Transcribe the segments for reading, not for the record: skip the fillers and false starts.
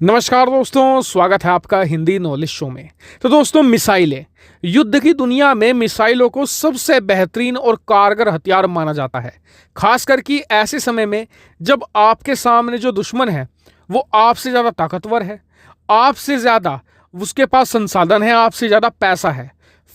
नमस्कार दोस्तों, स्वागत है आपका हिंदी नॉलेज शो में। तो दोस्तों, मिसाइलें युद्ध की दुनिया में मिसाइलों को सबसे बेहतरीन और कारगर हथियार माना जाता है। खासकर कि ऐसे समय में जब आपके सामने जो दुश्मन है वो आपसे ज़्यादा ताकतवर है, आपसे ज़्यादा उसके पास संसाधन है, आपसे ज़्यादा पैसा है।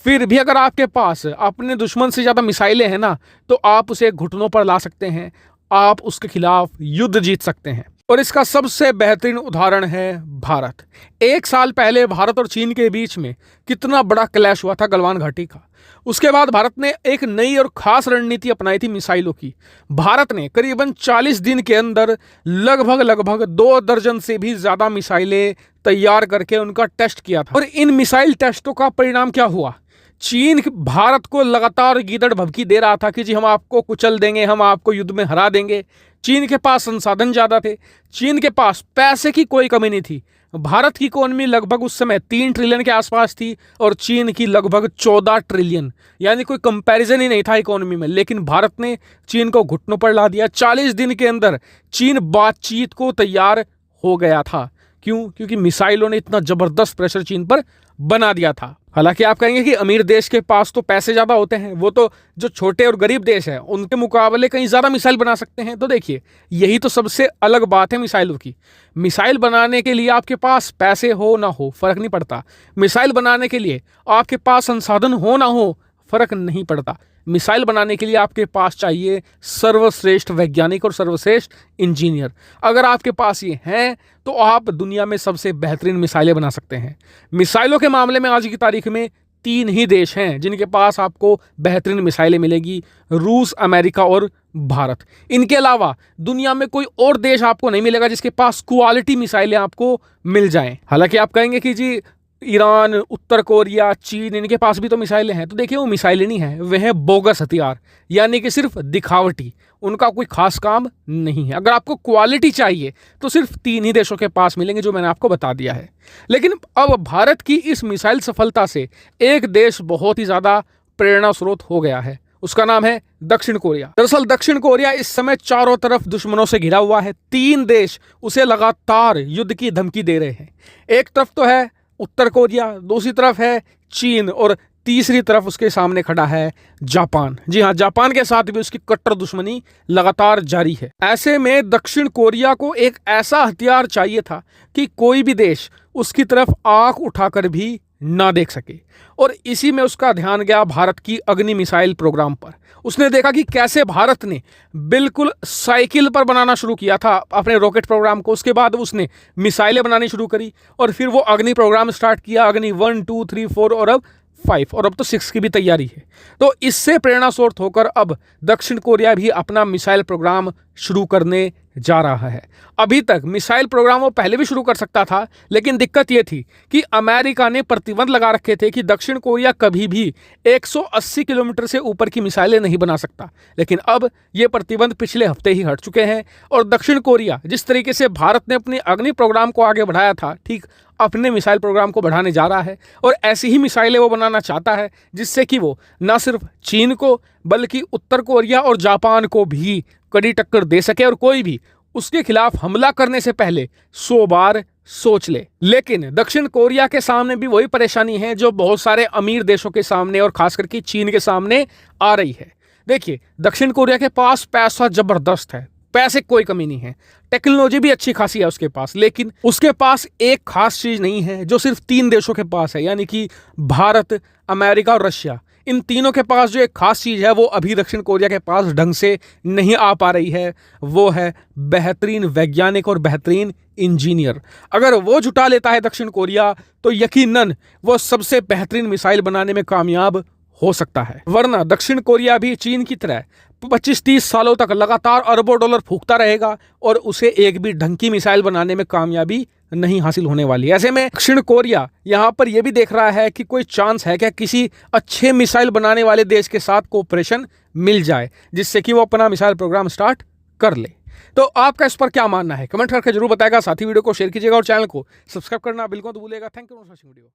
फिर भी अगर आपके पास अपने दुश्मन से ज़्यादा मिसाइलें हैं ना, तो आप उसे घुटनों पर ला सकते हैं, आप उसके खिलाफ युद्ध जीत सकते हैं। और इसका सबसे बेहतरीन उदाहरण है भारत। 1 साल पहले भारत और चीन के बीच में कितना बड़ा क्लैश हुआ था गलवान घाटी का। उसके बाद भारत ने एक नई और खास रणनीति अपनाई थी मिसाइलों की। भारत ने करीबन 40 दिन के अंदर लगभग 2 दर्जन से भी ज्यादा मिसाइलें तैयार करके उनका टेस्ट किया था। और इन मिसाइल टेस्टों का परिणाम क्या हुआ? चीन भारत को लगातार गीदड़ भभकी दे रहा था कि जी हम आपको कुचल देंगे, हम आपको युद्ध में हरा देंगे। चीन के पास संसाधन ज़्यादा थे, चीन के पास पैसे की कोई कमी नहीं थी। भारत की इकोनॉमी लगभग उस समय 3 ट्रिलियन के आसपास थी और चीन की लगभग 14 ट्रिलियन, यानी कोई कंपैरिजन ही नहीं था इकोनॉमी में। लेकिन भारत ने चीन को घुटनों पर ला दिया। 40 दिन के अंदर चीन बातचीत को तैयार हो गया था। क्यों? क्योंकि मिसाइलों ने इतना जबरदस्त प्रेशर चीन पर बना दिया था। हालांकि आप कहेंगे कि अमीर देश के पास तो पैसे ज्यादा होते हैं, वो तो जो छोटे और गरीब देश है उनके मुकाबले कहीं ज्यादा मिसाइल बना सकते हैं। तो देखिए, यही तो सबसे अलग बात है मिसाइलों की। मिसाइल बनाने के लिए आपके पास पैसे हो ना हो फर्क नहीं पड़ता। मिसाइल बनाने के लिए आपके पास संसाधन हो ना हो फर्क नहीं पड़ता। मिसाइल बनाने के लिए आपके पास चाहिए सर्वश्रेष्ठ वैज्ञानिक और सर्वश्रेष्ठ इंजीनियर। अगर आपके पास ये हैं तो आप दुनिया में सबसे बेहतरीन मिसाइलें बना सकते हैं। मिसाइलों के मामले में आज की तारीख में 3 ही देश हैं जिनके पास आपको बेहतरीन मिसाइलें मिलेगी: रूस, अमेरिका और भारत। इनके अलावा दुनिया में कोई और देश आपको नहीं मिलेगा जिसके पास क्वालिटी मिसाइलें आपको मिल जाएं। हालांकि आप कहेंगे कि जी ईरान, उत्तर कोरिया, चीन, इनके पास भी तो मिसाइलें हैं। तो देखिए, वो मिसाइलें नहीं हैं, वे हैं बोगस हथियार, यानी कि सिर्फ दिखावटी। उनका कोई खास काम नहीं है। अगर आपको क्वालिटी चाहिए तो सिर्फ 3 ही देशों के पास मिलेंगे जो मैंने आपको बता दिया है। लेकिन अब भारत की इस मिसाइल सफलता से एक देश बहुत ही ज्यादा प्रेरणा स्रोत हो गया है। उसका नाम है दक्षिण कोरिया। दरअसल दक्षिण कोरिया इस समय चारों तरफ दुश्मनों से घिरा हुआ है। 3 देश उसे लगातार युद्ध की धमकी दे रहे हैं। एक तरफ तो है उत्तर कोरिया, दूसरी तरफ है चीन और तीसरी तरफ उसके सामने खड़ा है जापान। जी हाँ, जापान के साथ भी उसकी कट्टर दुश्मनी लगातार जारी है। ऐसे में दक्षिण कोरिया को एक ऐसा हथियार चाहिए था कि कोई भी देश उसकी तरफ आंख उठाकर भी ना देख सके। और इसी में उसका ध्यान गया भारत की अग्नि मिसाइल प्रोग्राम पर। उसने देखा कि कैसे भारत ने बिल्कुल साइकिल पर बनाना शुरू किया था अपने रॉकेट प्रोग्राम को। उसके बाद उसने मिसाइलें बनानी शुरू करी और फिर वो अग्नि प्रोग्राम स्टार्ट किया। अग्नि 1, 2, 3, 4 और अब 5 और अब तो 6 की भी तैयारी है। तो इससे प्रेरणा स्रोत होकर अब दक्षिण कोरिया भी अपना मिसाइल प्रोग्राम शुरू करने जा रहा है। अभी तक मिसाइल प्रोग्राम वो पहले भी शुरू कर सकता था, लेकिन दिक्कत ये थी कि अमेरिका ने प्रतिबंध लगा रखे थे कि दक्षिण कोरिया कभी भी 180 किलोमीटर से ऊपर की मिसाइलें नहीं बना सकता। लेकिन अब ये प्रतिबंध पिछले हफ्ते ही हट चुके हैं और दक्षिण कोरिया जिस तरीके से भारत ने अपने अग्नि प्रोग्राम को आगे बढ़ाया था, ठीक अपने मिसाइल प्रोग्राम को बढ़ाने जा रहा है। और ऐसी ही मिसाइलें वो बनाना चाहता है जिससे कि वो न सिर्फ चीन को बल्कि उत्तर कोरिया और जापान को भी कड़ी टक्कर दे सके और कोई भी उसके खिलाफ हमला करने से पहले 100 बार सोच ले। लेकिन दक्षिण कोरिया के सामने भी वही परेशानी है जो बहुत सारे अमीर देशों के सामने और खास करके चीन के सामने आ रही है। देखिए, दक्षिण कोरिया के पास पैसा जबरदस्त है, पैसे कोई कमी नहीं है, टेक्नोलॉजी भी अच्छी खासी है उसके पास। लेकिन उसके पास एक खास चीज नहीं है जो सिर्फ 3 देशों के पास है, यानी कि भारत, अमेरिका और रशिया। इन तीनों के पास जो एक खास चीज है वो अभी दक्षिण कोरिया के पास ढंग से नहीं आ पा रही है, वो है बेहतरीन वैज्ञानिक और बेहतरीन इंजीनियर। अगर वो जुटा लेता है दक्षिण कोरिया तो यकीनन वो सबसे बेहतरीन मिसाइल बनाने में कामयाब हो सकता है। वरना दक्षिण कोरिया भी चीन की तरह 25-30 सालों तक लगातार अरबों डॉलर फूकता रहेगा और उसे एक भी ढंग की मिसाइल बनाने में कामयाबी नहीं हासिल होने वाली। ऐसे में दक्षिण कोरिया यहां पर यह भी देख रहा है कि कोई चांस है क्या किसी अच्छे मिसाइल बनाने वाले देश के साथ कोऑपरेशन मिल जाए जिससे कि वो अपना मिसाइल प्रोग्राम स्टार्ट कर ले। तो आपका इस पर क्या मानना है कमेंट करके जरूर बताएगा। साथ ही वीडियो को शेयर कीजिएगा और चैनल को सब्सक्राइब करना बिल्कुल मत भूलिएगा। Thank you for watching video.